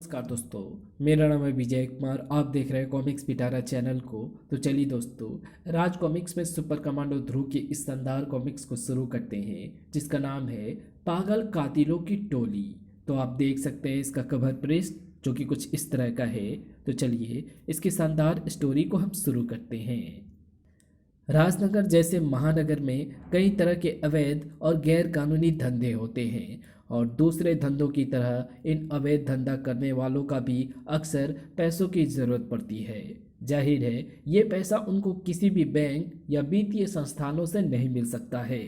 नमस्कार दोस्तों। मेरा नाम है विजय कुमार। आप देख रहे हैं कॉमिक्स पिटारा चैनल को। तो चलिए दोस्तों, राज कॉमिक्स में सुपर कमांडो ध्रुव की इस शानदार कॉमिक्स को शुरू करते हैं, जिसका नाम है पागल कातिलों की टोली। तो आप देख सकते हैं इसका कवर पृष्ठ, जो कि कुछ इस तरह का है। तो चलिए इसकी शानदार स्टोरी को हम शुरू करते हैं। राजनगर जैसे महानगर में कई तरह के अवैध और गैर कानूनी धंधे होते हैं, और दूसरे धंधों की तरह इन अवैध धंधा करने वालों का भी अक्सर पैसों की ज़रूरत पड़ती है। जाहिर है, ये पैसा उनको किसी भी बैंक या वित्तीय संस्थानों से नहीं मिल सकता है।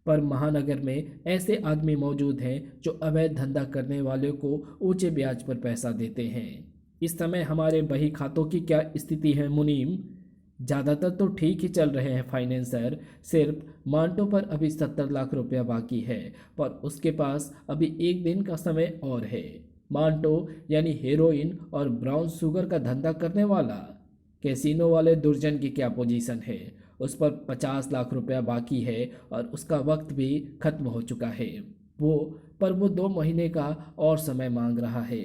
पर महानगर में ऐसे आदमी मौजूद हैं जो अवैध धंधा करने वालों को ऊंचे ब्याज पर पैसा देते हैं। इस समय हमारे बही खातों की क्या स्थिति है मुनीम? ज़्यादातर तो ठीक ही चल रहे हैं फाइनेंसर। सिर्फ मांटो पर अभी 70 लाख रुपया बाकी है, पर उसके पास अभी एक दिन का समय और है। मांटो यानी हेरोइन और ब्राउन शुगर का धंधा करने वाला। कैसीनो वाले दुर्जन की क्या पोजीशन है? उस पर 50 लाख रुपया बाकी है और उसका वक्त भी खत्म हो चुका है। वो वो 2 महीने का और समय मांग रहा है।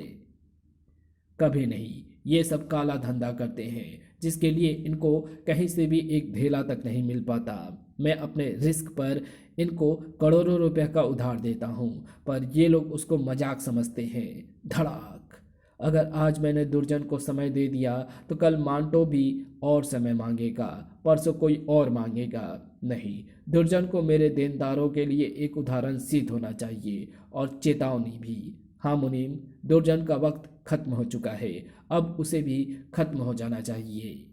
कभी नहीं, ये सब काला धंधा करते हैं, जिसके लिए इनको कहीं से भी एक धेला तक नहीं मिल पाता। मैं अपने रिस्क पर इनको करोड़ों रुपए का उधार देता हूँ, पर ये लोग उसको मजाक समझते हैं। धड़ाक। अगर आज मैंने दुर्जन को समय दे दिया तो कल मांटो भी और समय मांगेगा, परसों कोई और मांगेगा। नहीं, दुर्जन को मेरे देनदारों के लिए एक उदाहरण सिद्ध होना चाहिए, और चेतावनी भी। हाँ मुनीम, दुर्जन का वक्त खत्म हो चुका है, अब उसे भी खत्म हो जाना चाहिए।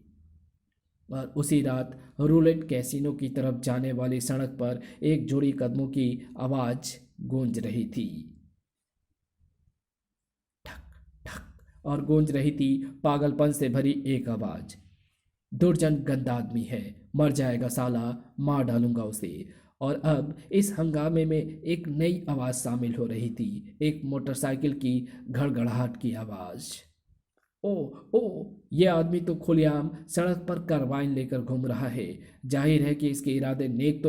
और उसी रात रूलेट कैसीनो की तरफ जाने वाली सड़क पर एक जोड़ी कदमों की आवाज गूंज रही थी। और गूंज रही थी पागलपन से भरी एक आवाज। दुर्जन गंदा आदमी है, मर जाएगा साला, मार डालूंगा उसे। और अब इस हंगामे में एक नई आवाज शामिल हो रही थी, एक मोटरसाइकिल की घड़घड़ाहट की आवाज। ओ ओ, ये आदमी तो खुलेआम सड़क पर कार्बाइन लेकर घूम रहा है। जाहिर है कि इसके इरादे नेक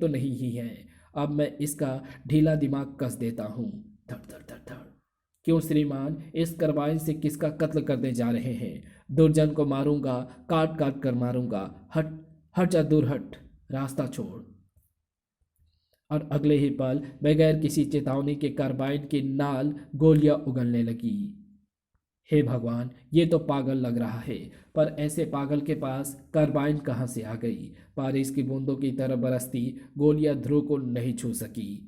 तो नहीं ही हैं। अब मैं इसका ढीला दिमाग कस देता हूँ। धड़ धड़ धड़ धड़। क्यों श्रीमान, इस कार्बाइन से किसका कत्ल करने जा रहे हैं? दुर्जन को मारूंगा, काट काट कर मारूंगा। हट, हट जा, दूर हट, रास्ता छोड़। और अगले ही पल बगैर किसी चेतावनी के कार्बाइन की नाल गोलियां उगलने लगी। हे भगवान, ये तो पागल लग रहा है, पर ऐसे पागल के पास कार्बाइन कहाँ से आ गई? बारिश की बूंदों की तरह बरसती गोलियां ध्रुव को नहीं छू सकी,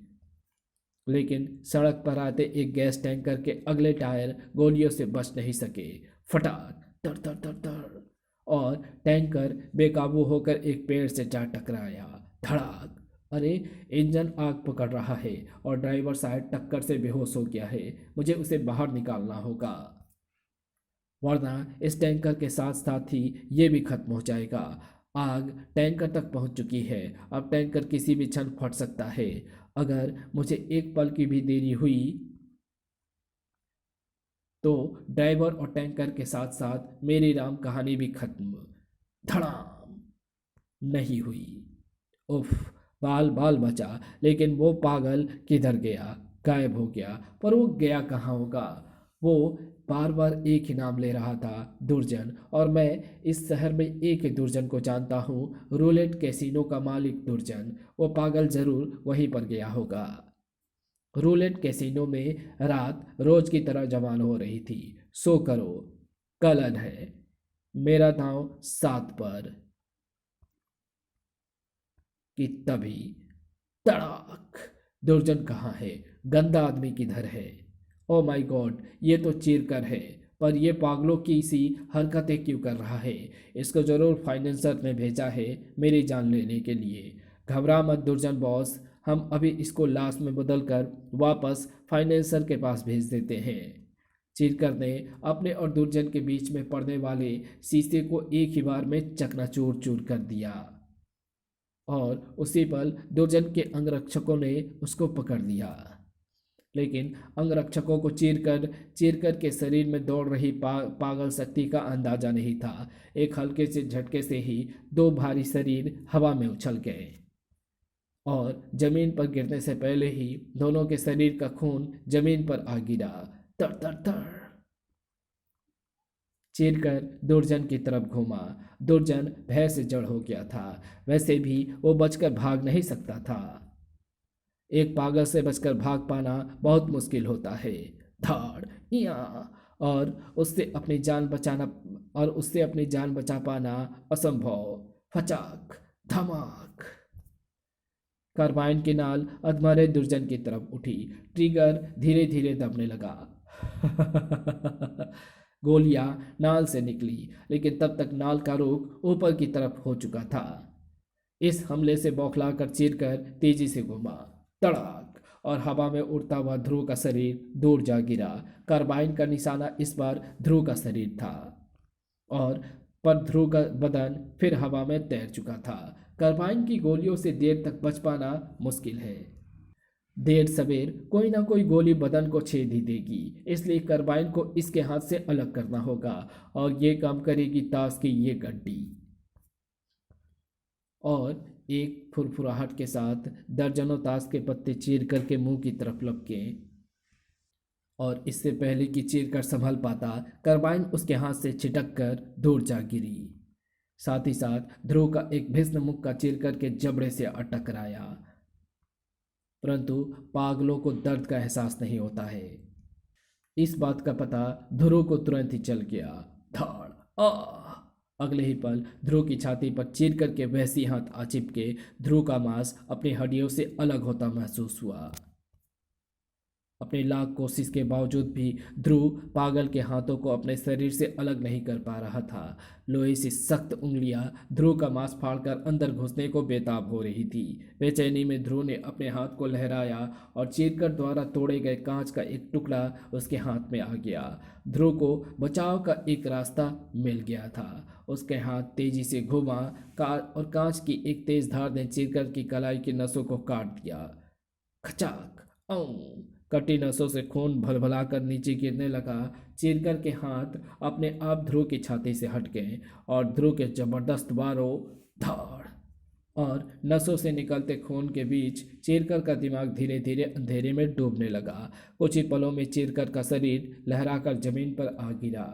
लेकिन सड़क पर आते एक गैस टैंकर के अगले टायर गोलियों से बच नहीं सके। फटाक, तर तर तर तर, और टैंकर बेकाबू होकर एक पेड़ से जा टकराया। धड़ाक। अरे, इंजन आग पकड़ रहा है और ड्राइवर शायद टक्कर से बेहोश हो गया है। मुझे उसे बाहर निकालना होगा, वरना इस टैंकर के साथ साथ ही ये भी खत्म हो जाएगा। आग टैंकर तक पहुंच चुकी है, अब टैंकर किसी भी क्षण फट सकता है। अगर मुझे एक पल की भी देरी हुई तो ड्राइवर और टैंकर के साथ साथ मेरी राम कहानी भी खत्म। धड़ाम। नहीं हुई। उफ, बाल बाल बचा, लेकिन वो पागल किधर गया? गायब हो गया। पर वो गया कहाँ होगा? वो बार बार एक ही नाम ले रहा था, दुर्जन। और मैं इस शहर में एक ही दुर्जन को जानता हूँ, रूलेट कैसीनो का मालिक दुर्जन। वो पागल जरूर वहीं पर गया होगा। रूलेट कैसीनो में रात रोज की तरह जवान हो रही थी। सो करो, कल है मेरा दांव 7 पर। कि तभी तड़ाक। दुर्जन कहाँ है? गंदा आदमी किधर है? ओ माय गॉड, ये तो चीरकर है। पर ये पागलों की सी हरकतें क्यों कर रहा है? इसको जरूर फाइनेंसर ने भेजा है मेरी जान लेने के लिए। घबरा मत दुर्जन बॉस, हम अभी इसको लाश में बदल कर वापस फाइनेंसर के पास भेज देते हैं। चीरकर ने अपने और दुर्जन के बीच में पड़ने वाले शीशे को एक ही बार में चकनाचूर चूर कर दिया, और उसी पल दुर्जन के अंगरक्षकों ने उसको पकड़ लिया। लेकिन अंगरक्षकों को चीरकर के शरीर में दौड़ रही पागल शक्ति का अंदाजा नहीं था। एक हल्के से झटके से ही 2 भारी शरीर हवा में उछल गए। और जमीन पर गिरने से पहले ही दोनों के शरीर का खून जमीन पर आ गिरा। तर तर तर। चीरकर दुर्जन की तरफ घूमा। दुर्जन भय से जड़ हो गया था। वैसे भी वो बचकर भाग नहीं सकता था। एक पागल से बचकर भाग पाना बहुत मुश्किल होता है। धाड़ या और उससे अपनी जान बचाना और उससे अपनी जान बचा पाना असंभव। फचाक धमाक। कार्बाइन की नाल अधमरे दुर्जन की तरफ उठी। ट्रिगर धीरे धीरे दबने लगा। गोलियां नाल से निकली, लेकिन तब तक नाल का रुख ऊपर की तरफ हो चुका था। इस हमले से बौखलाकर चीरकर तेजी से घूमा। तड़ाक। और हवा में उड़ता हुआ ध्रुव का शरीर दूर जा गिरा। कार्बाइन का निशाना इस बार ध्रुव का शरीर था, और पर ध्रुव का बदन फिर हवा में तैर चुका था। कार्बाइन की गोलियों से देर तक बच पाना मुश्किल है। देर सवेर कोई ना कोई गोली बदन को छेद ही देगी, इसलिए कार्बाइन को इसके हाथ से अलग करना होगा, और ये काम करेगी ताश की ये गड्डी। और एक फुरफुराहट के साथ दर्जनों ताश के पत्ते चीर करके मुंह की तरफ लपके, और इससे पहले कि चीर कर संभल पाता, कार्बाइन उसके हाथ से छिटक कर दूर जा गिरी। साथ ही साथ ध्रुव का एक भीषण मुक्का चीर करके जबड़े से टकराया। परंतु पागलों को दर्द का एहसास नहीं होता है। इस बात का पता ध्रुव को तुरंत ही चल गया। धाड़ आ। अगले ही पल ध्रुव की छाती पर चीर करके वैसी हाथ आ चिपके ध्रुव का मांस अपनी हड्डियों से अलग होता महसूस हुआ। अपनी लाख कोशिश के बावजूद भी ध्रुव पागल के हाथों को अपने शरीर से अलग नहीं कर पा रहा था। लोहे से सख्त उंगलियां ध्रुव का मांस फाड़कर अंदर घुसने को बेताब हो रही थी। बेचैनी में ध्रुव ने अपने हाथ को लहराया और चीरकर द्वारा तोड़े गए कांच का एक टुकड़ा उसके हाथ में आ गया। ध्रुव को बचाव का एक रास्ता मिल गया था। उसके हाथ तेजी से घुमा और कांच की एक तेज धार ने चीरकर की कलाई की नसों को काट दिया। खचाक औ। कटी नसों से खून भलभला कर नीचे गिरने लगा। चीरकर के हाथ अपने आप ध्रुव की छाती से हट गए, और ध्रुव के जबरदस्त वारों धाड़ और नसों से निकलते खून के बीच चीरकर का दिमाग धीरे धीरे अंधेरे में डूबने लगा। कुछ ही पलों में चीरकर का शरीर लहराकर जमीन पर आ गिरा।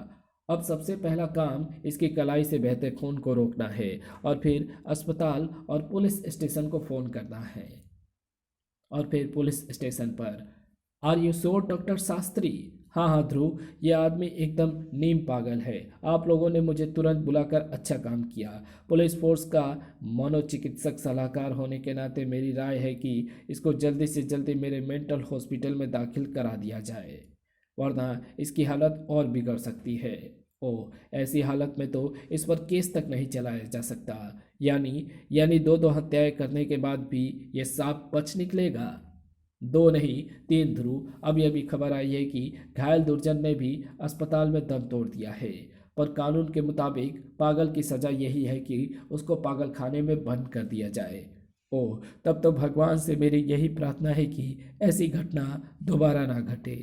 अब सबसे पहला काम इसकी कलाई से बहते खून को रोकना है, और फिर अस्पताल और पुलिस स्टेशन को फ़ोन करना है। और फिर पुलिस स्टेशन पर, are you sure doctor Shastri? हाँ हाँ ध्रुव, ये आदमी एकदम नीम पागल है। आप लोगों ने मुझे तुरंत बुलाकर अच्छा काम किया। पुलिस फोर्स का मनोचिकित्सक सलाहकार होने के नाते मेरी राय है कि इसको जल्दी से जल्दी मेरे मेंटल हॉस्पिटल में दाखिल करा दिया जाए, वरना इसकी हालत और बिगड़ सकती है। ओह, ऐसी हालत में तो इस पर केस तक नहीं चलाया जा सकता। यानी दो हत्याएं करने के बाद भी ये सांप बच निकलेगा? दो नहीं, तीन ध्रुव। अभी अभी खबर आई है कि घायल दुर्जन ने भी अस्पताल में दम तोड़ दिया है, पर कानून के मुताबिक पागल की सजा यही है कि उसको पागल खाने में बंद कर दिया जाए। ओह, तब तो भगवान से मेरी यही प्रार्थना है कि ऐसी घटना दोबारा ना घटे।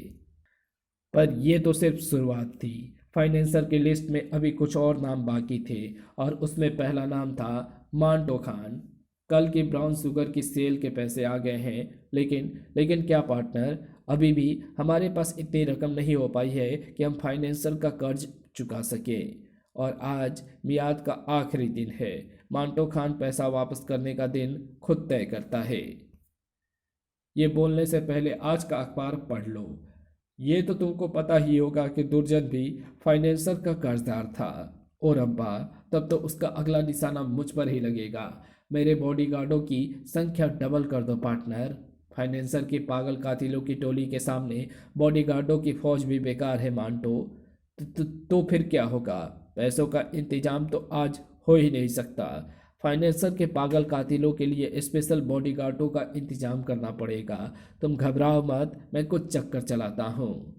पर यह तो सिर्फ शुरुआत थी। फाइनेंसर की लिस्ट में अभी कुछ और नाम बाकी थे, और उसमें पहला नाम था मांटो खान। कल की ब्राउन शुगर की सेल के पैसे आ गए हैं, लेकिन क्या पार्टनर, अभी भी हमारे पास इतनी रकम नहीं हो पाई है कि हम फाइनेंसर का कर्ज चुका सके, और आज मियाद का आखिरी दिन है। मांटो खान पैसा वापस करने का दिन खुद तय करता है। ये बोलने से पहले आज का अखबार पढ़ लो। ये तो तुमको पता ही होगा कि दुर्जन भी फाइनेंसर का कर्जदार था। और अब्बा, तब तो उसका अगला निशाना मुझ पर ही लगेगा। मेरे बॉडीगार्डों की संख्या डबल कर दो पार्टनर। फाइनेंसर की पागल कातिलों की टोली के सामने बॉडीगार्डों की फौज भी बेकार है मांटो। तो फिर क्या होगा? पैसों का इंतजाम तो आज हो ही नहीं सकता। फाइनेंसर के पागल कातिलों के लिए स्पेशल बॉडीगार्डों का इंतजाम करना पड़ेगा। तुम घबराओ मत, मैं कुछ चक्कर चलाता हूँ।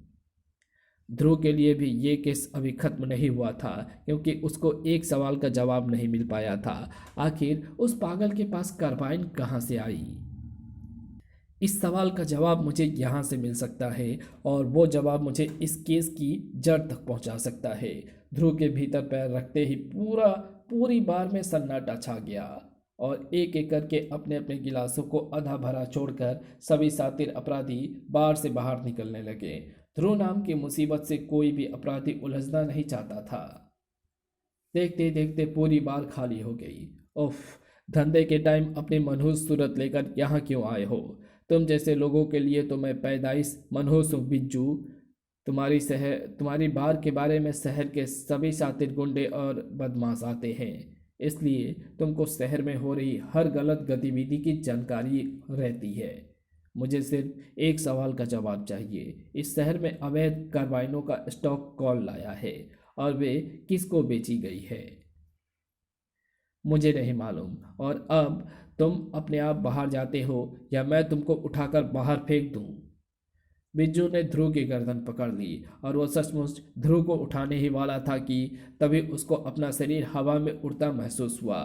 ध्रुव के लिए भी ये केस अभी खत्म नहीं हुआ था, क्योंकि उसको एक सवाल का जवाब नहीं मिल पाया था। आखिर उस पागल के पास कार्बाइन कहाँ से आई? इस सवाल का जवाब मुझे यहाँ से मिल सकता है, और वो जवाब मुझे इस केस की जड़ तक पहुँचा सकता है। ध्रुव के भीतर पैर रखते ही पूरी बार में सन्नाटा छा गया। और एक एक करके अपने अपने गिलासों को आधा भरा छोड़कर सभी शातिर अपराधी बार से बाहर निकलने लगे। ध्रुव नाम की मुसीबत से कोई भी अपराधी उलझना नहीं चाहता था। देखते देखते पूरी बार खाली हो गई। उफ, धंधे के टाइम अपनी मनहूस सूरत लेकर यहाँ क्यों आए हो? तुम जैसे लोगों के लिए तो मैं पैदाइश मनहूस हूँ बिज्जू। तुम्हारी बार के बारे में शहर के सभी शातिर गुंडे और बदमाश आते हैं, इसलिए तुमको शहर में हो रही हर गलत गतिविधि की जानकारी रहती है। मुझे सिर्फ एक सवाल का जवाब चाहिए। इस शहर में अवैध कार्बाइनों का स्टॉक कौन लाया है और वे किसको बेची गई है? मुझे नहीं मालूम। और अब तुम अपने आप बाहर जाते हो या मैं तुमको उठाकर बाहर फेंक दूं? बिज्जू ने ध्रुव की गर्दन पकड़ ली और वह सचमुच ध्रुव को उठाने ही वाला था कि तभी उसको अपना शरीर हवा में उड़ता महसूस हुआ।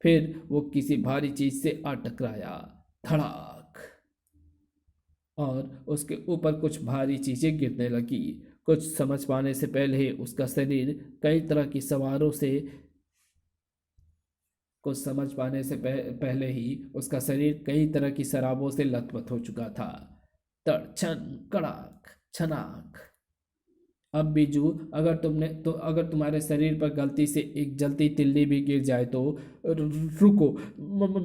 फिर वो किसी भारी चीज से आ टकराया। धड़ाक। और उसके ऊपर कुछ भारी चीजें गिरने लगी। कुछ समझ पाने से पहले ही उसका शरीर कई तरह की सवारों से कुछ समझ पाने से पहले ही उसका शरीर कई तरह की शराबों से लथपथ हो चुका था। तड़छन, कड़ाक, छनाक। अब बीजू, अगर तुम्हारे शरीर पर गलती से एक जलती तिल्ली भी गिर जाए तो रुको,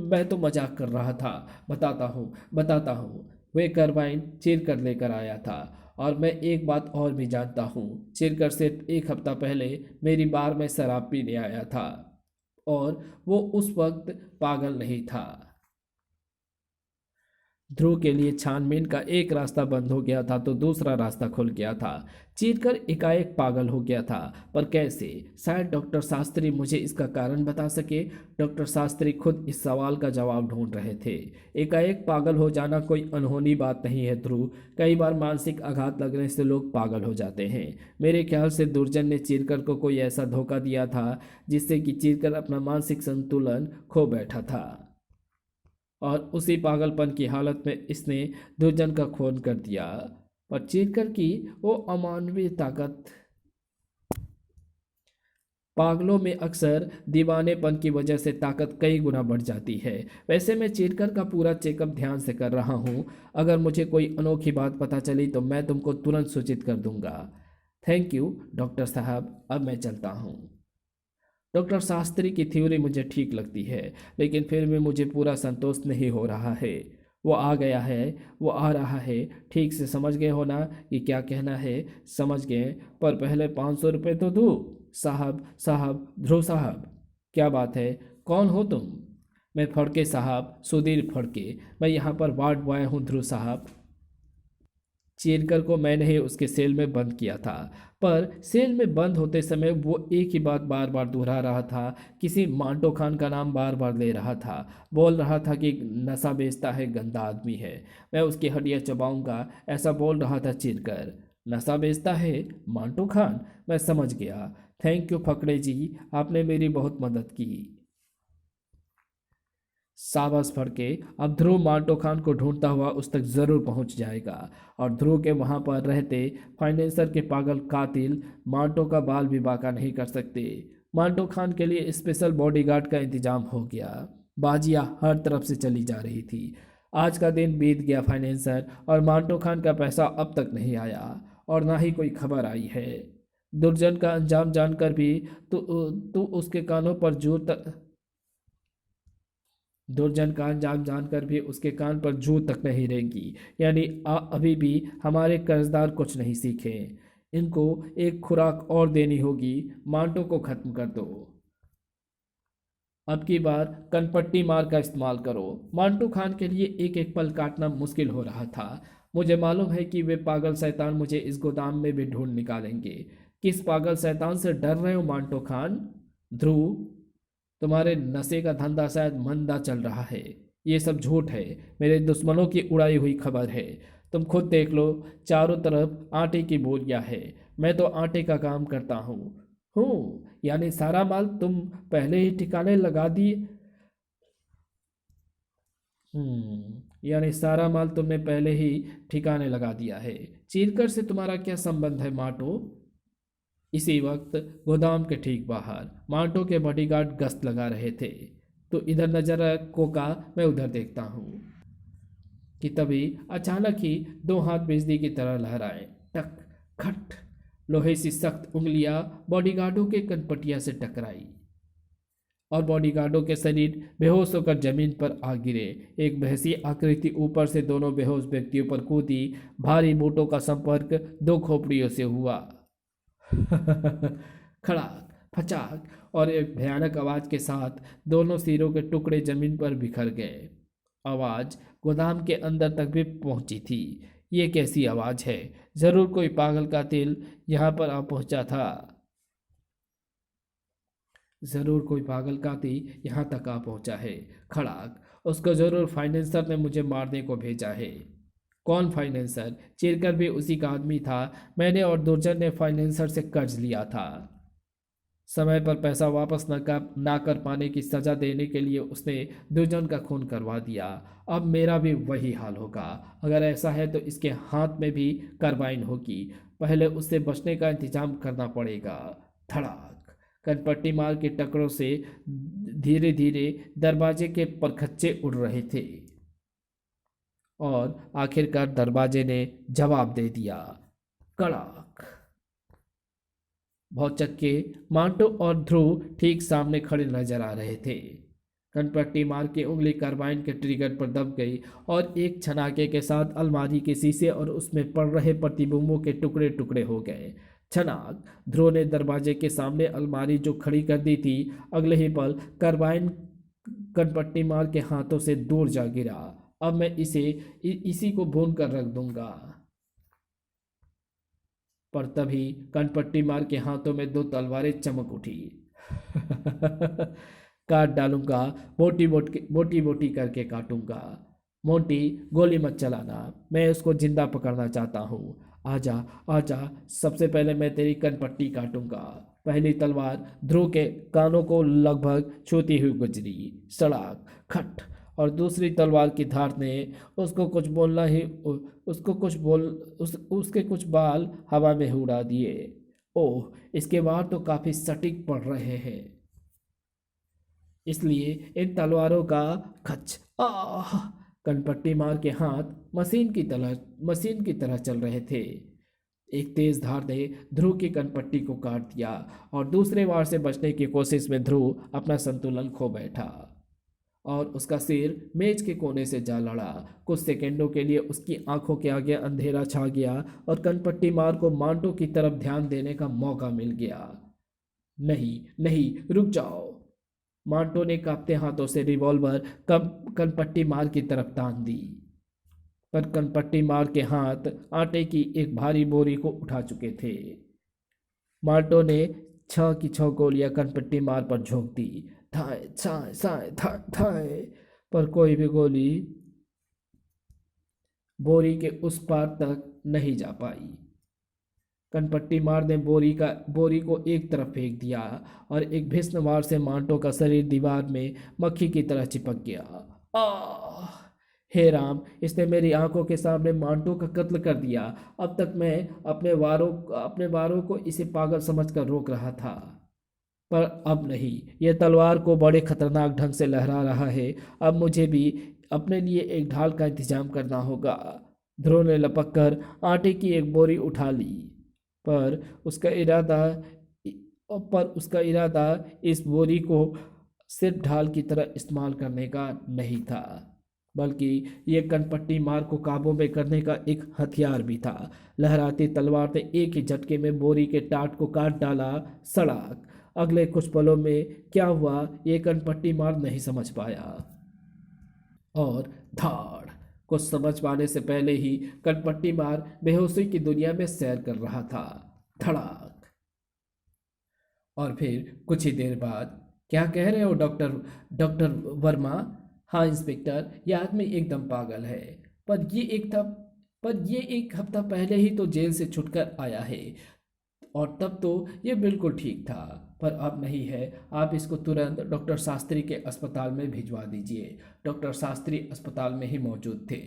मैं तो मजाक कर रहा था। बताता हूँ। वे कार्बाइन चीर कर लेकर आया था और मैं एक बात और भी जानता हूँ। चिरकर सिर्फ एक हफ्ता पहले मेरी बार में शराब पीने आया था और वो उस वक्त पागल नहीं था। ध्रुव के लिए छानबीन का एक रास्ता बंद हो गया था तो दूसरा रास्ता खुल गया था। चीरकर एकाएक पागल हो गया था, पर कैसे? शायद डॉक्टर शास्त्री मुझे इसका कारण बता सके। डॉक्टर शास्त्री खुद इस सवाल का जवाब ढूंढ रहे थे। एकाएक पागल हो जाना कोई अनहोनी बात नहीं है ध्रुव। कई बार मानसिक आघात लगने से लोग पागल हो जाते हैं। मेरे ख्याल से दुर्जन ने चीरकर को कोई ऐसा धोखा दिया था जिससे कि चीरकर अपना मानसिक संतुलन खो बैठा था और उसी पागलपन की हालत में इसने दुर्जन का खून कर दिया। पर चीरकर की वो अमानवीय ताकत। पागलों में अक्सर दीवानेपन की वजह से ताकत कई गुना बढ़ जाती है। वैसे मैं चीरकर का पूरा चेकअप ध्यान से कर रहा हूँ। अगर मुझे कोई अनोखी बात पता चली तो मैं तुमको तुरंत सूचित कर दूंगा। थैंक यू डॉक्टर साहब, अब मैं चलता हूँ। डॉक्टर शास्त्री की थ्योरी मुझे ठीक लगती है, लेकिन फिर भी मुझे पूरा संतोष नहीं हो रहा है। वो आ गया है, वो आ रहा है। ठीक से समझ गए हो ना कि क्या कहना है? समझ गए, पर पहले 500 रुपये तो दो। साहब, ध्रुव साहब। क्या बात है? कौन हो तुम? मैं फड़के साहब, सुधीर फड़के। मैं यहाँ पर वार्ड बॉय हूँ ध्रुव साहब। चीरकर को मैंने ही उसके सेल में बंद किया था, पर सेल में बंद होते समय वो एक ही बात बार बार दोहरा रहा था। किसी मांटो खान का नाम बार बार ले रहा था। बोल रहा था कि नशा बेचता है, गंदा आदमी है, मैं उसकी हड्डियां चबाऊंगा, ऐसा बोल रहा था चीरकर। नशा बेचता है मांटो खान? मैं समझ गया। थैंक यू फकड़े जी, आपने मेरी बहुत मदद की। शाबाश फड़के। अब ध्रुव मांटो खान को ढूंढता हुआ उस तक जरूर पहुंच जाएगा और ध्रुव के वहां पर रहते फाइनेंसर के पागल कातिल मांटो का बाल भी बाका नहीं कर सकते। मांटो खान के लिए स्पेशल बॉडीगार्ड का इंतजाम हो गया। बाजियां हर तरफ से चली जा रही थी। आज का दिन बीत गया फाइनेंसर, और मांटो खान का पैसा अब तक नहीं आया और ना ही कोई खबर आई है। दुर्जन का अंजाम जानकर भी तू उसके कानों पर जू तक दुर्जन का अंजाम जानकर भी उसके कान पर जू तक नहीं रहेंगी। यानी अभी भी हमारे कर्जदार कुछ नहीं सीखे। इनको एक खुराक और देनी होगी। मांटो को खत्म कर दो। अब की बार कनपट्टी मार का इस्तेमाल करो। मांटो खान के लिए एक एक पल काटना मुश्किल हो रहा था। मुझे मालूम है कि वे पागल शैतान मुझे इस गोदाम में भी ढूंढ निकालेंगे। किस पागल शैतान से डर रहे हो मांटो खान? ध्रुव, तुम्हारे नशे का धंधा शायद मंदा चल रहा है। ये सब झूठ है, मेरे दुश्मनों की उड़ाई हुई खबर है। तुम खुद देख लो, चारों तरफ आटे की बोरियां है। मैं तो आटे का काम करता हूँ। यानी सारा माल तुम पहले ही ठिकाने लगा दिए। यानी सारा माल तुमने पहले ही ठिकाने लगा दिया है। चीरकर से तुम्हारा क्या संबंध है माटो? इसी वक्त गोदाम के ठीक बाहर मांटो के बॉडीगार्ड गश्त लगा रहे थे। तो इधर नजर रखो का मैं उधर देखता हूँ कि तभी अचानक ही दो हाथ बिजली की तरह लहराए। टक खट। लोहे सी सख्त उंगलियां बॉडीगार्डों के कनपटिया से टकराई और बॉडीगार्डों के शरीर बेहोश होकर जमीन पर आ गिरे। एक भैंसी आकृति ऊपर से दोनों बेहोश व्यक्तियों पर कूदी। भारी बूटों का संपर्क दो खोपड़ियों से हुआ। खड़ाक फचाक और एक भयानक आवाज के साथ दोनों सिरों के टुकड़े जमीन पर बिखर गए। आवाज गोदाम के अंदर तक भी पहुंची थी। ये कैसी आवाज है? जरूर कोई पागल कातिल यहां पर आ पहुंचा था। जरूर कोई पागल कातिल यहां तक आ पहुंचा है। खड़ाक। उसको जरूर फाइनेंसर ने मुझे मारने को भेजा है। कौन फाइनेंसर? चिरकर भी उसी का आदमी था। मैंने और दुर्जन ने फाइनेंसर से कर्ज लिया था। समय पर पैसा वापस ना कर पाने की सजा देने के लिए उसने दुर्जन का खून करवा दिया। अब मेरा भी वही हाल होगा। अगर ऐसा है तो इसके हाथ में भी कार्बाइन होगी। पहले उससे बचने का इंतजाम करना पड़ेगा। धड़ाक। कनपट्टी मार के टकरों से धीरे धीरे दरवाजे के परखच्चे उड़ रहे थे और आखिरकार दरवाजे ने जवाब दे दिया। कड़ाक। भौचक्के मांटो और ध्रुव ठीक सामने खड़े नजर आ रहे थे। कनपट्टी मार के उंगली कार्बाइन के ट्रिगर पर दब गई और एक छनाके के साथ अलमारी के शीशे और उसमें पड़ रहे प्रतिबिंबों के टुकड़े टुकड़े हो गए। छनाक। ध्रुव ने दरवाजे के सामने अलमारी जो खड़ी कर दी थी, अगले ही पल कार्बाइन कनपट्टी मार के हाथों से दूर जा गिरा। अब मैं इसी को भून कर रख दूंगा। पर तभी कनपट्टी मार के हाथों में दो तलवारें चमक उठी। काट डालूंगा। मोटी मोटी मोटी मोटी करके काटूंगा। मोटी गोली मत चलाना। मैं उसको जिंदा पकड़ना चाहता हूँ। आजा आजा। सबसे पहले मैं तेरी कनपट्टी काटूंगा। पहली तलवार ध्रुव के कानों को लगभग छूती हुई गुजरी। सड़ाक खट। और दूसरी तलवार की धार ने उसको कुछ बोलना ही उसको कुछ बोल उसके कुछ बाल हवा में उड़ा दिए। ओह, इसके वार तो काफी सटीक पड़ रहे हैं, इसलिए इन तलवारों का खच। आह। कनपट्टी मार के हाथ मशीन की तरह चल रहे थे। एक तेज धार ने ध्रुव की कनपट्टी को काट दिया और दूसरे वार से बचने की कोशिश में ध्रुव अपना संतुलन खो बैठा और उसका सिर मेज के कोने से जा लड़ा। कुछ सेकंडों के लिए उसकी आंखों के आगे अंधेरा छा गया और कनपट्टी मार को मांटो की तरफ ध्यान देने का मौका मिल गया। नहीं नहीं, रुक जाओ। मांटो ने कांपते हाथों से रिवॉल्वर कनपट्टी मार की तरफ तान दी, पर कनपट्टी मार के हाथ आटे की एक भारी बोरी को उठा चुके थे। मांटो ने 6 की 6 गोलियां कनपट्टी मार पर झोंक दी। थाए थाए थाए थाए थाए, पर कोई भी गोली बोरी के उस पार तक नहीं जा पाई। कनपट्टी मार ने बोरी को एक तरफ फेंक दिया और एक भीषण वार से मांटो का शरीर दीवार में मक्खी की तरह चिपक गया। आह! हे राम, इसने मेरी आंखों के सामने मांटो का कत्ल कर दिया। अब तक मैं अपने वारों को इसे पागल समझकर रोक रहा था, पर अब नहीं। यह तलवार को बड़े खतरनाक ढंग से लहरा रहा है। अब मुझे भी अपने लिए एक ढाल का इंतजाम करना होगा। ध्रुव ने लपक कर आटे की एक बोरी उठा ली, पर उसका इरादा इस बोरी को सिर्फ ढाल की तरह इस्तेमाल करने का नहीं था, बल्कि यह कनपट्टी मार को काबू में करने का एक हथियार भी था। लहराती तलवार ने एक ही झटके में बोरी के टाट को काट डाला। सड़ाक। अगले कुछ पलों में क्या हुआ ये कनपट्टी मार नहीं समझ पाया और धाड़। कुछ समझ पाने से पहले ही कनपट्टी मार बेहोशी की दुनिया में सैर कर रहा था। धड़ाक। और फिर कुछ ही देर बाद, क्या कह रहे हो डॉक्टर वर्मा? हाँ इंस्पेक्टर, यह आदमी एकदम पागल है। पर ये एक हफ्ता पहले ही तो जेल से छुटकर आया है और तब तो ये बिल्कुल ठीक था, पर अब नहीं है। आप इसको तुरंत डॉक्टर शास्त्री के अस्पताल में भिजवा दीजिए। डॉक्टर शास्त्री अस्पताल में ही मौजूद थे।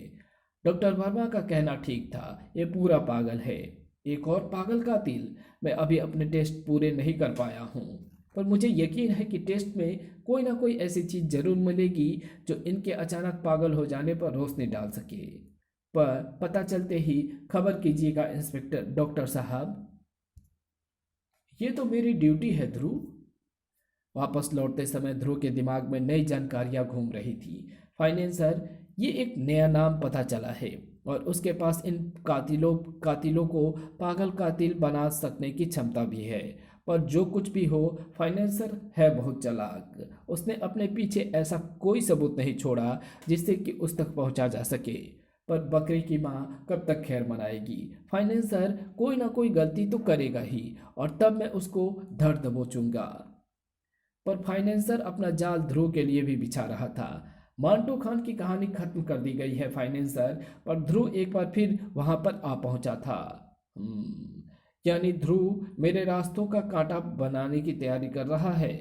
डॉक्टर वर्मा का कहना ठीक था, ये पूरा पागल है। एक और पागल कातिल? मैं अभी अपने टेस्ट पूरे नहीं कर पाया हूँ। पर मुझे यकीन है कि टेस्ट में कोई ना कोई ऐसी चीज़ जरूर मिलेगी जो इनके अचानक पागल हो जाने पर रोशनी डाल सके। पर पता चलते ही खबर कीजिएगा इंस्पेक्टर डॉक्टर साहब। ये तो मेरी ड्यूटी है ध्रुव। वापस लौटते समय ध्रुव के दिमाग में नई जानकारियां घूम रही थी। फाइनेंसर, ये एक नया नाम पता चला है और उसके पास इन कातिलों कातिलों को पागल कातिल बना सकने की क्षमता भी है। पर जो कुछ भी हो, फाइनेंसर है बहुत चालाक। उसने अपने पीछे ऐसा कोई सबूत नहीं छोड़ा जिससे कि उस तक पहुंचा जा सके। पर बकरी की माँ कब तक खैर मनाएगी? फाइनेंसर कोई ना कोई गलती तो करेगा ही और तब मैं उसको धर दबोचूंगा। पर फाइनेंसर अपना जाल ध्रुव के लिए भी बिछा रहा था। मांटो खान की कहानी खत्म कर दी गई है फाइनेंसर, पर ध्रुव एक बार फिर वहां पर आ पहुंचा था। यानी ध्रुव मेरे रास्तों का कांटा बनाने की तैयारी कर रहा है।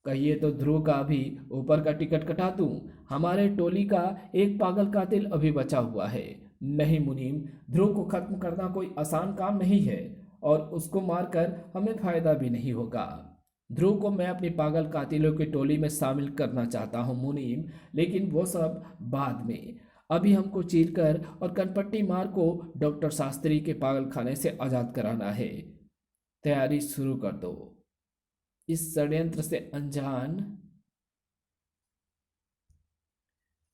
कहिए तो ध्रुव का भी ऊपर का टिकट कटा दूं। हमारे टोली का एक पागल कातिल अभी बचा हुआ है। नहीं मुनीम, ध्रुव को खत्म करना कोई आसान काम नहीं है और उसको मारकर हमें फायदा भी नहीं होगा। ध्रुव को मैं अपनी पागल कातिलों की टोली में शामिल करना चाहता हूँ मुनीम, लेकिन वो सब बाद में। अभी हमको चीरकर और कनपट्टी मार को डॉक्टर शास्त्री के पागल खाने से आज़ाद कराना है। तैयारी शुरू कर दो। इस षड्यंत्र से अनजान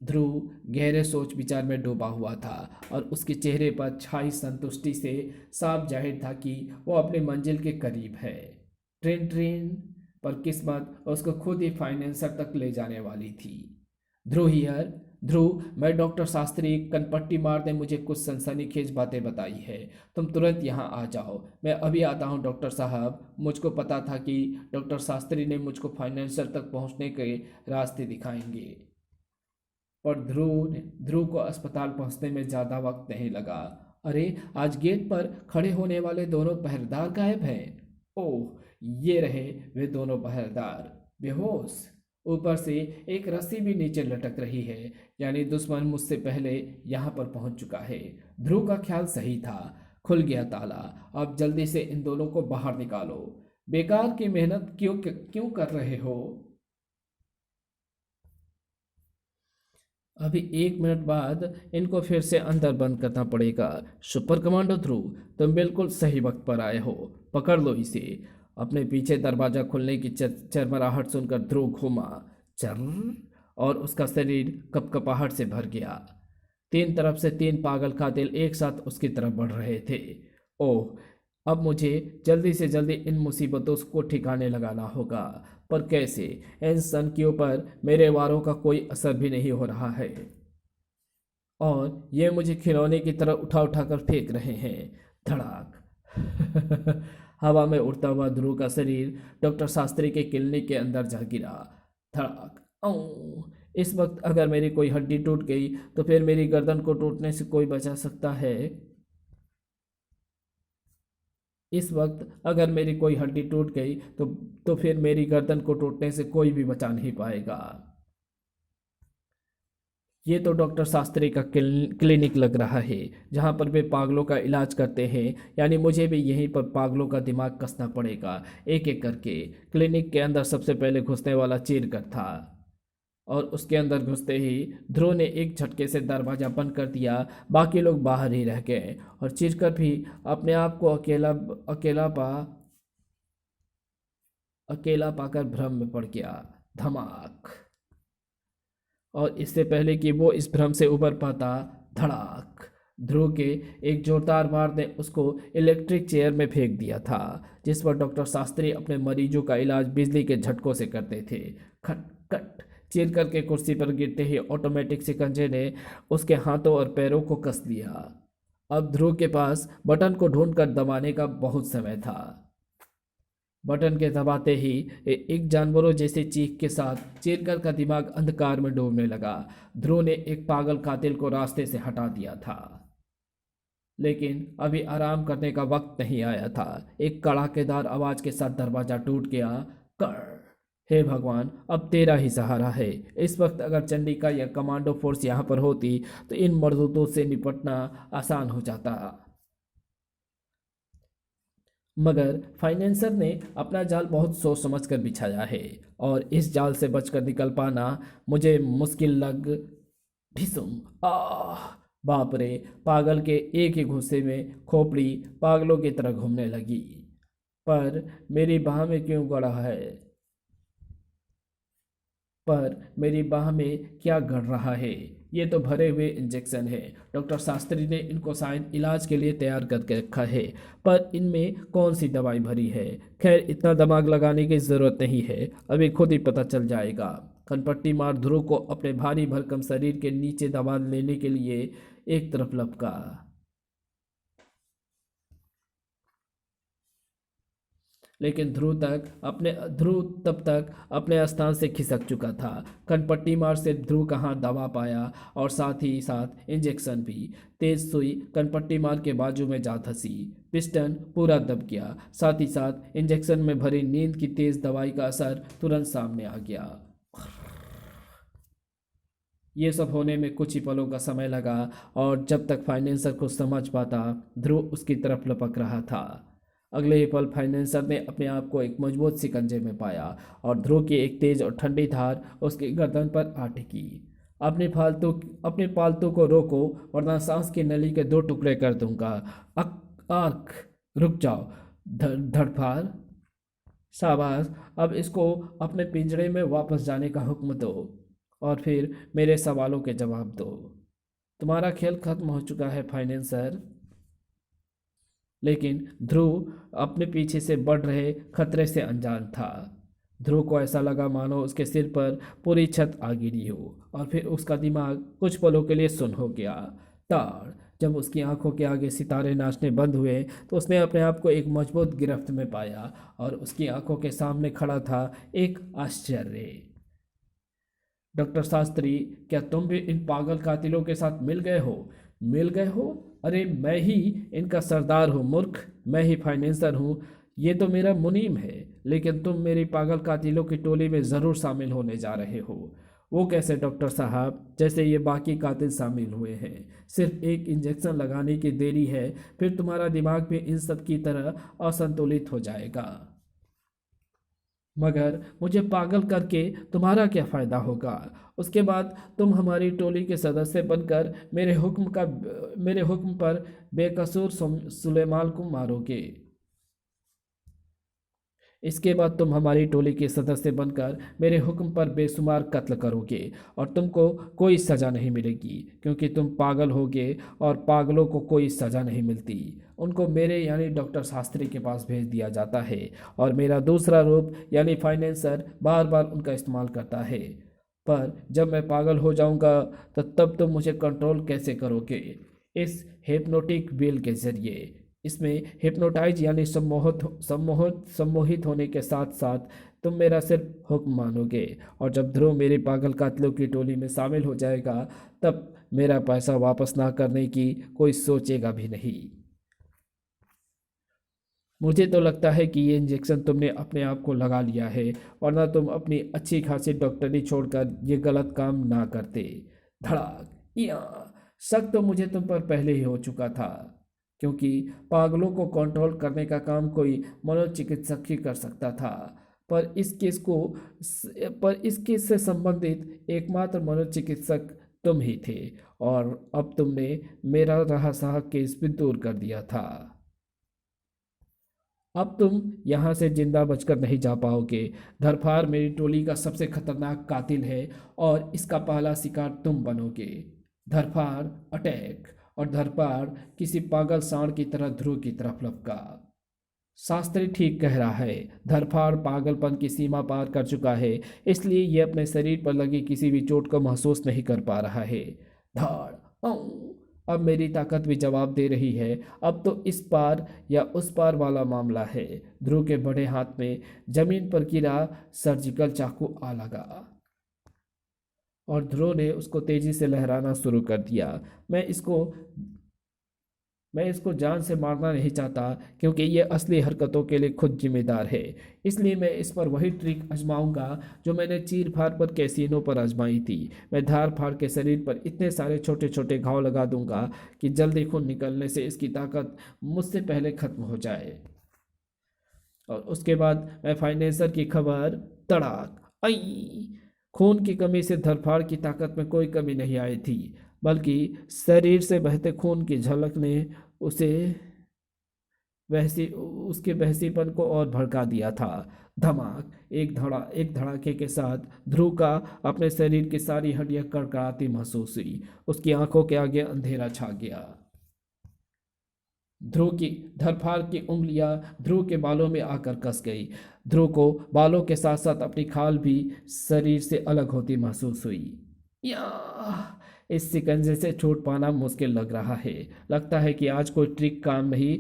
ध्रुव गहरे सोच विचार में डूबा हुआ था और उसके चेहरे पर छाई संतुष्टि से साफ जाहिर था कि वो अपनी मंजिल के करीब है। ट्रेन ट्रेन पर किस्मत उसको खुद ही फाइनेंसर तक ले जाने वाली थी। ध्रुव हियर। ध्रुव, मैं डॉक्टर शास्त्री, कनपट्टी मार ने मुझे कुछ सनसनीखेज बातें बताई है। तुम तुरंत यहाँ आ जाओ। मैं अभी आता हूँ डॉक्टर साहब। मुझको पता था कि डॉक्टर शास्त्री ने मुझको फाइनेंसर तक पहुँचने के रास्ते दिखाएंगे। पर ध्रुव को अस्पताल पहुंचने में ज़्यादा वक्त नहीं लगा। अरे, आज गेट पर खड़े होने वाले दोनों पहरेदार गायब हैं। ओह, ये रहे वे दोनों पहरेदार, बेहोश। ऊपर से एक रस्सी भी नीचे लटक रही है, यानी दुश्मन मुझसे पहले यहाँ पर पहुंच चुका है। ध्रुव का ख्याल सही था। खुल गया ताला। अब जल्दी से इन दोनों को बाहर निकालो। बेकार की मेहनत क्यों क्यों कर रहे हो? अभी 1 मिनट बाद इनको फिर से अंदर बंद करना पड़ेगा। सुपर कमांडो ध्रुव, तुम बिल्कुल सही वक्त पर आए हो। पकड़ लो इसे। अपने पीछे दरवाजा खुलने की चरमराहट सुनकर ध्रुव घूमा। चर और उसका शरीर कपकपाहट से भर गया। तीन तरफ से तीन पागल कातिल एक साथ उसकी तरफ बढ़ रहे थे। ओह, अब मुझे जल्दी से जल्दी इन मुसीबतों को ठिकाने लगाना होगा। पर कैसे? इन सनकियों पर मेरे वारों का कोई असर भी नहीं हो रहा है और ये मुझे खिलौने की तरह उठा उठा कर फेंक रहे हैं। धड़ाक। हवा में उड़ता हुआ ध्रुव का शरीर डॉक्टर शास्त्री के क्लिनिक के अंदर जा गिरा। धड़ाक। ओ, इस वक्त अगर मेरी कोई हड्डी टूट गई तो फिर मेरी गर्दन को टूटने से कोई बचा सकता है? इस वक्त अगर मेरी कोई हड्डी टूट गई तो फिर मेरी गर्दन को टूटने से कोई भी बचा नहीं पाएगा। ये तो डॉक्टर शास्त्री का क्लिनिक लग रहा है, जहाँ पर वे पागलों का इलाज करते हैं। यानी मुझे भी यहीं पर पागलों का दिमाग कसना पड़ेगा, एक एक करके। क्लिनिक के अंदर सबसे पहले घुसने वाला चीरकर था और उसके अंदर घुसते ही ध्रुव ने एक झटके से दरवाजा बंद कर दिया। बाकी लोग बाहर ही रह गए और चीरकर भी अपने आप को अकेला पाकर भ्रम में पड़ गया। धमाक। और इससे पहले कि वो इस भ्रम से उबर पाता, धड़ाक। ध्रुव के एक जोरदार वार ने उसको इलेक्ट्रिक चेयर में फेंक दिया था, जिस पर डॉक्टर शास्त्री अपने मरीजों का इलाज बिजली के झटकों से करते थे। खट खट। चीर करके कुर्सी पर गिरते ही ऑटोमेटिक शिकंजे ने उसके हाथों और पैरों को कस लिया। अब ध्रुव के पास बटन को ढूंढकर दबाने का बहुत समय था। बटन के दबाते ही एक जानवरों जैसे चीख के साथ चीरकर का दिमाग अंधकार में डूबने लगा। ध्रुव ने एक पागल कातिल को रास्ते से हटा दिया था, लेकिन अभी आराम करने का वक्त नहीं आया था। एक कड़ाकेदार आवाज के साथ दरवाजा टूट गया। कर। हे भगवान, अब तेरा ही सहारा है। इस वक्त अगर चंडिका या कमांडो फोर्स यहाँ पर होती तो इन मर्दूतों से निपटना आसान हो जाता। मगर फाइनेंसर ने अपना जाल बहुत सोच समझ कर बिछाया है और इस जाल से बचकर निकल पाना मुझे मुश्किल लग। ढिसुम। आह। बाप रे। पागल के एक ही घुस्से में खोपड़ी पागलों की तरह घूमने लगी। पर मेरी बाह में क्यों गड़ा है? पर मेरी बाह में क्या गड़ रहा है? ये तो भरे हुए इंजेक्शन है। डॉक्टर शास्त्री ने इनको शायद इलाज के लिए तैयार करके रखा है, पर इनमें कौन सी दवाई भरी है? खैर, इतना दिमाग लगाने की ज़रूरत नहीं है, अभी खुद ही पता चल जाएगा। कनपट्टी मार ध्रुव को अपने भारी भरकम शरीर के नीचे दबा लेने के लिए एक तरफ लपका। लेकिन ध्रुव तब तक अपने स्थान से खिसक चुका था। कनपट्टी मार से ध्रुव का हाथ दबा पाया और साथ ही साथ इंजेक्शन भी। तेज सुई कनपट्टी मार के बाजू में जा धंसी। पिस्टन पूरा दब गया। साथ ही साथ इंजेक्शन में भरी नींद की तेज दवाई का असर तुरंत सामने आ गया। ये सब होने में कुछ ही पलों का समय लगा और जब तक फाइनेंसर को समझ पाता, ध्रुव उसकी तरफ लपक रहा था। अगले ही पल फाइनेंसर ने अपने आप को एक मजबूत सिकंजे में पाया और ध्रुव की एक तेज और ठंडी धार उसकी गर्दन पर आ टिकी। अपने पालतू को रोको, वरना सांस की नली के दो टुकड़े कर दूंगा। आख। रुक जाओ। धड़फाड़। शाबाश। अब इसको अपने पिंजरे में वापस जाने का हुक्म दो और फिर मेरे सवालों के जवाब दो। तुम्हारा खेल खत्म हो चुका है फाइनेंसर। लेकिन ध्रुव अपने पीछे से बढ़ रहे खतरे से अनजान था। ध्रुव को ऐसा लगा मानो उसके सिर पर पूरी छत आ गिरी हो और फिर उसका दिमाग कुछ पलों के लिए सुन्न हो गया। ताड़। जब उसकी आंखों के आगे सितारे नाचने बंद हुए तो उसने अपने आप को एक मजबूत गिरफ्त में पाया और उसकी आंखों के सामने खड़ा था एक आश्चर्य। डॉक्टर शास्त्री, क्या तुम भी इन पागल कातिलों के साथ मिल गए हो? मिल गए हो? अरे मैं ही इनका सरदार हूँ मूर्ख। मैं ही फाइनेंसर हूँ। ये तो मेरा मुनीम है, लेकिन तुम मेरी पागल कातिलों की टोली में ज़रूर शामिल होने जा रहे हो। वो कैसे डॉक्टर साहब? जैसे ये बाकी कातिल शामिल हुए हैं। सिर्फ एक इंजेक्शन लगाने की देरी है, फिर तुम्हारा दिमाग भी इन सब की तरह असंतुलित हो जाएगा। मगर मुझे पागल करके तुम्हारा क्या फ़ायदा होगा? उसके बाद तुम हमारी टोली के सदस्य बनकर मेरे हुक्म पर बेकसूर सुलेमान को मारोगे। इसके बाद तुम हमारी टोली के सदस्य बनकर मेरे हुक्म पर बेशुमार कत्ल करोगे और तुमको कोई सज़ा नहीं मिलेगी, क्योंकि तुम पागल होगे और पागलों को कोई सज़ा नहीं मिलती। उनको मेरे यानी डॉक्टर शास्त्री के पास भेज दिया जाता है और मेरा दूसरा रूप यानी फाइनेंसर बार बार उनका इस्तेमाल करता है। पर जब मैं पागल हो जाऊंगा तो तब तुम मुझे कंट्रोल कैसे करोगे? इस हिप्नोटिक व्हील के जरिए। इसमें हिप्नोटाइज यानी सम्मोहित होने के साथ साथ तुम मेरा सिर्फ हुक्म मानोगे और जब ध्रुव मेरे पागल कातलों की टोली में शामिल हो जाएगा तब मेरा पैसा वापस ना करने की कोई सोचेगा भी नहीं। मुझे तो लगता है कि ये इंजेक्शन तुमने अपने आप को लगा लिया है, वरना तुम अपनी अच्छी खासी डॉक्टरी छोड़कर ये गलत काम ना करते। धड़ाक। या। शक तो मुझे तुम पर पहले ही हो चुका था, क्योंकि पागलों को कंट्रोल करने का काम कोई मनोचिकित्सक ही कर सकता था। पर इस केस को पर इस केस से संबंधित एकमात्र मनोचिकित्सक तुम ही थे और अब तुमने मेरा रहा सहा केस भी दूर कर दिया था। अब तुम यहाँ से जिंदा बचकर नहीं जा पाओगे। धरफार मेरी टोली का सबसे खतरनाक कातिल है और इसका पहला शिकार तुम बनोगे। धरफार अटैक। और धरफार किसी पागल सांड की तरह ध्रुव की तरफ लपका। शास्त्री ठीक कह रहा है। धरफाड़ पागलपन की सीमा पार कर चुका है, इसलिए यह अपने शरीर पर लगी किसी भी चोट को महसूस नहीं कर पा रहा है। धाड़। औं। अब मेरी ताकत भी जवाब दे रही है। अब तो इस पार या उस पार वाला मामला है। ध्रुव के बड़े हाथ में जमीन पर गिरा सर्जिकल चाकू आ लगा और ध्रुव ने उसको तेजी से लहराना शुरू कर दिया। मैं इसको जान से मारना नहीं चाहता, क्योंकि ये असली हरकतों के लिए खुद जिम्मेदार है। इसलिए मैं इस पर वही ट्रिक आजमाऊंगा जो मैंने चीर फाड़ पर कैसीनो पर आजमाई थी। मैं धार फाड़ के शरीर पर इतने सारे छोटे छोटे घाव लगा दूंगा कि जल्दी खून निकलने से इसकी ताकत मुझसे पहले खत्म हो जाए। और उसके बाद मैं फाइनेंसर की खबर, तड़ाक, आई। खून की कमी से धरफाड़ की ताकत में कोई कमी नहीं आई थी, बल्कि शरीर से बहते खून की झलक ने उसे वहसी उसके वहसीपन को और भड़का दिया था। धमाक, एक धड़ाके के साथ ध्रुव का अपने शरीर की सारी हड्डियां कड़कड़ाती महसूस हुई। उसकी आंखों के आगे अंधेरा छा गया। ध्रुव की धरफाड़ की उंगलियां ध्रुव के बालों में आकर कस गई। ध्रुव को बालों के साथ साथ अपनी खाल भी शरीर से अलग होती महसूस हुई। या इस शिकंजे से छूट पाना मुश्किल लग रहा है। लगता है कि आज कोई ट्रिक काम नहीं।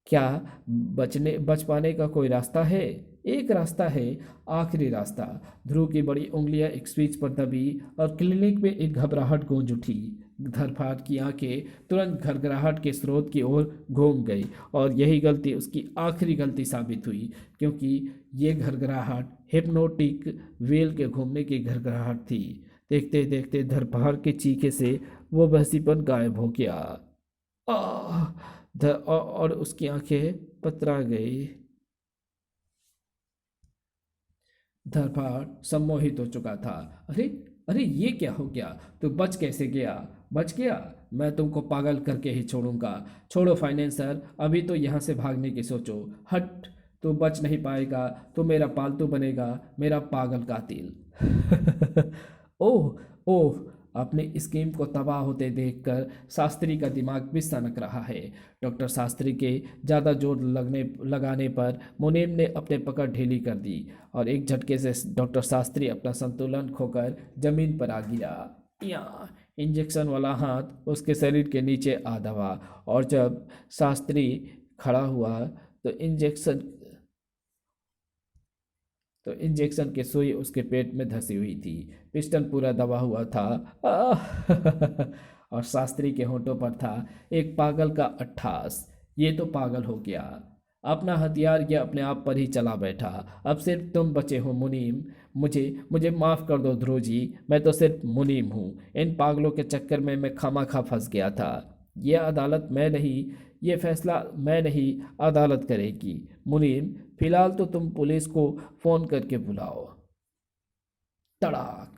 क्या बच पाने का कोई रास्ता है? एक रास्ता है, आखिरी रास्ता। ध्रुव की बड़ी उंगलियां एक स्विच पर दबी और क्लिनिक में एक घबराहट गूंज उठी। धरफाड़ की आंखें तुरंत घरघराहट के स्रोत की ओर घूम गई और यही गलती उसकी आखिरी गलती साबित हुई, क्योंकि ये घरघराहट हिप्नोटिक व्हील के घूमने की घरघराहट थी। देखते देखते धरफाड़ के चीखे से वो बहसीपन गायब हो गया। आह! और उसकी आंखें पतरा गई। धरफाड़ सम्मोहित हो चुका था। अरे, अरे, ये क्या हो गया? तू बच कैसे गया? बच गया? मैं तुमको पागल करके ही छोड़ूंगा। छोड़ो फाइनेंसर, अभी तो यहाँ से भागने की सोचो। हट! तू बच नहीं पाएगा। तू मेरा पालतू बनेगा, मेरा पागल कातिल। ओह, ओह! अपने स्कीम को तबाह होते देखकर शास्त्री का दिमाग भी सनक रहा है। डॉक्टर शास्त्री के ज़्यादा जोर लगाने पर मुनीम ने अपने पकड़ ढीली कर दी और एक झटके से डॉक्टर शास्त्री अपना संतुलन खोकर जमीन पर आ गिरा। या इंजेक्शन वाला हाथ उसके शरीर के नीचे आ दबा और जब शास्त्री खड़ा हुआ तो इंजेक्शन की सुई उसके पेट में धंसी हुई थी। पिस्टन पूरा दबा हुआ था। और शास्त्री के होठों पर था एक पागल का अट्ठास। ये तो पागल हो गया। अपना हथियार ये अपने आप पर ही चला बैठा। अब सिर्फ तुम बचे हो मुनीम। मुझे मुझे माफ़ कर दो ध्रुव जी, मैं तो सिर्फ मुनीम हूँ। इन पागलों के चक्कर में मैं खामा फंस गया था। यह अदालत मैं नहीं, ये फैसला मैं नहीं, अदालत करेगी। मुनीम, फिलहाल तो तुम पुलिस को फ़ोन करके बुलाओ। तड़ाक!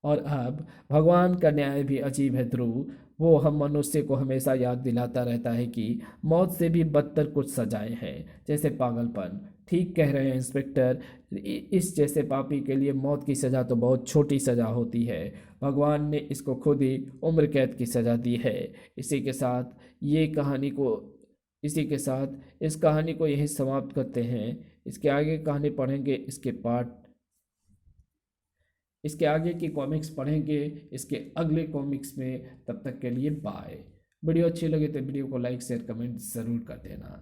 और अब भगवान का न्याय भी अजीब है ध्रुव। वो हम मनुष्य को हमेशा याद दिलाता रहता है कि मौत से भी बदतर कुछ सजाएं हैं, जैसे पागलपन। ठीक कह रहे हैं इंस्पेक्टर। इस जैसे पापी के लिए मौत की सज़ा तो बहुत छोटी सज़ा होती है। भगवान ने इसको खुद ही उम्र कैद की सज़ा दी है। इसी के साथ ये कहानी को इसी के साथ इस कहानी को यहीं समाप्त करते हैं। इसके आगे कहानी पढ़ेंगे, इसके आगे की कॉमिक्स पढ़ेंगे इसके अगले कॉमिक्स में। तब तक के लिए बाय। वीडियो अच्छी लगे तो वीडियो को लाइक शेयर कमेंट ज़रूर कर देना।